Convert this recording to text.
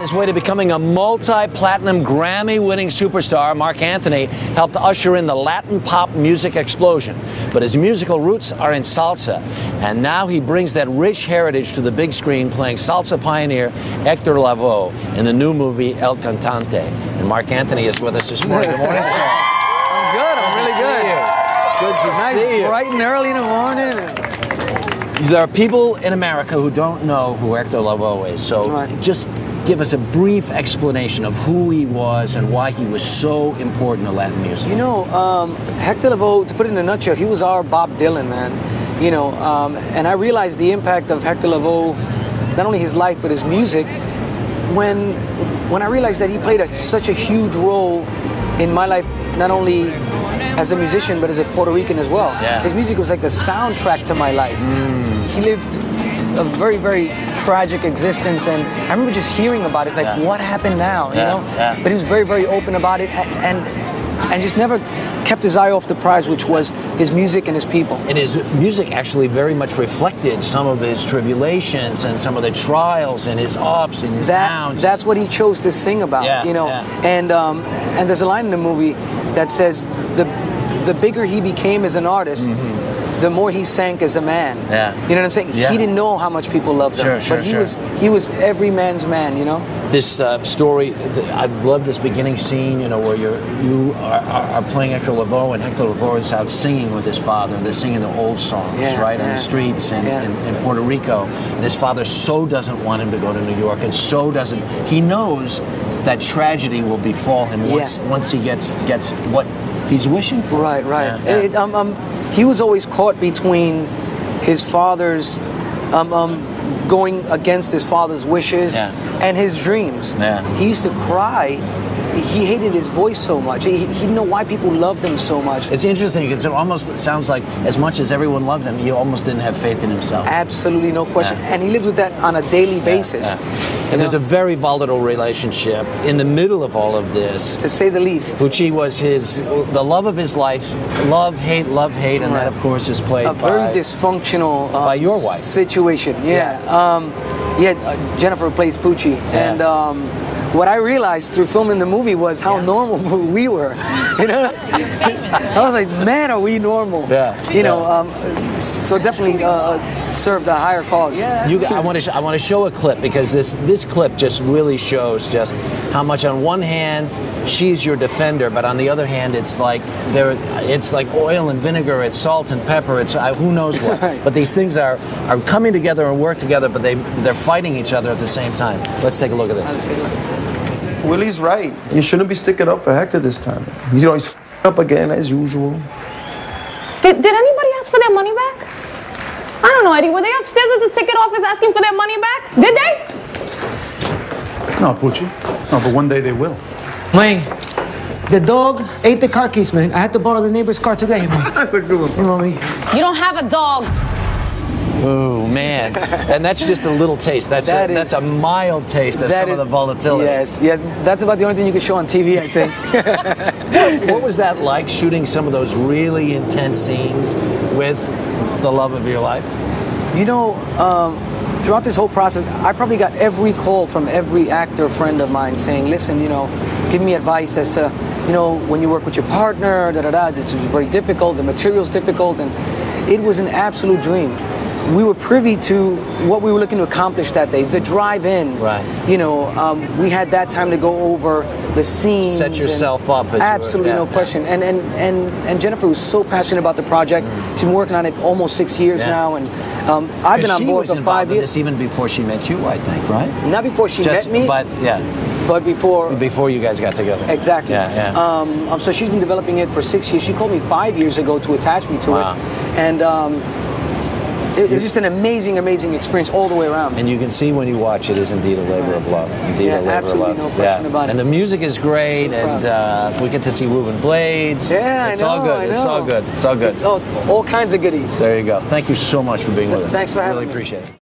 his way to becoming a multi-platinum Grammy-winning superstar, Marc Anthony helped usher in the Latin pop music explosion. But his musical roots are in salsa, and now he brings that rich heritage to the big screen, playing salsa pioneer Hector Lavoe in the new movie El Cantante. And Marc Anthony is with us this morning. Good morning, sir. I'm good. I'm really good. Good to see you. Bright and early in the morning. There are people in America who don't know who Hector Lavoe is, so just give us a brief explanation of who he was and why he was so important to Latin music. You know, Hector Lavoe, to put it in a nutshell, he was our Bob Dylan, man. You know, and I realized the impact of Hector Lavoe, not only his life but his music, when I realized that he played such a huge role in my life, not only as a musician but as a Puerto Rican as well. Yeah. His music was like the soundtrack to my life. He lived a very, very tragic existence, and I remember just hearing about it. It's like, what happened now? You know? Yeah. But he was very, very open about it, and just never kept his eye off the prize, which was his music and his people. And his music actually very much reflected some of his tribulations and some of the trials and his ups and his downs. That's what he chose to sing about, you know. And there's a line in the movie that says, the bigger he became as an artist, the more he sank as a man. You know what I'm saying? He didn't know how much people loved him, but he was every man's man, you know. This story, I love this beginning scene, you know, where you are playing Hector Lavoe, and Hector Lavoe is out singing with his father. They're singing the old songs, right, on the streets in Puerto Rico. And his father so doesn't want him to go to New York, and so doesn't. He knows that tragedy will befall him once he gets what he's wishing for. Right. He was always caught between his father's going against his father's wishes and his dreams. He used to cry. He hated his voice so much. He didn't know why people loved him so much. It's interesting because it sounds like as much as everyone loved him, he almost didn't have faith in himself. Absolutely, no question. And he lived with that on a daily basis. And there's a very volatile relationship in the middle of all of this. To say the least. Pucci was the love of his life. Love, hate, and that, of course, is played by... very dysfunctional by your wife. Situation. Jennifer plays Pucci. And what I realized through filming the movie was how normal we were. You know, I was like, man, are we normal? You know, so definitely served a higher cause. I want to show a clip, because this clip just really shows just how much, on one hand, she's your defender, but on the other hand, it's like oil and vinegar, it's salt and pepper, it's who knows what. But these things are coming together and work together, but they're fighting each other at the same time. Let's take a look at this. Willie's right. You shouldn't be sticking up for Hector this time. He's always up again as usual. Did anybody ask for their money back? I don't know, Eddie. Were they upstairs at the ticket office asking for their money back? Did they? No, Pucci. No, but one day they will. Wayne, the dog ate the car keys, man. I had to borrow the neighbor's car today, man. That's a good one. You know me. You don't have a dog. Oh, man. And that's just a little taste. That's a mild taste of some of the volatility. Yes, that's about the only thing you can show on TV, I think. What was that like, shooting some of those really intense scenes with the love of your life? You know, throughout this whole process, I probably got every call from every actor friend of mine saying, listen, you know, give me advice as to, you know, when you work with your partner, it's very difficult, the material's difficult, and it was an absolute dream. We were privy to what we were looking to accomplish that day, the drive-in. You know, we had that time to go over the scenes. Set yourself up. Absolutely, no question. And Jennifer was so passionate about the project. She's been working on it almost 6 years now, and I've been on board for 5 years. This even before she met you, I think, right? Not before she met me. But before you guys got together. Exactly. So she's been developing it for 6 years. She called me 5 years ago to attach me to it, and it was just an amazing, amazing experience all the way around. And you can see when you watch it is indeed a labor of love. Indeed a labor absolutely, of love. No question about it. And the music is great, and we get to see Ruben Blades. It's all good. It's all good. It's all good. It's all kinds of goodies. There you go. Thank you so much for being with us. Thanks for having me. Really appreciate it.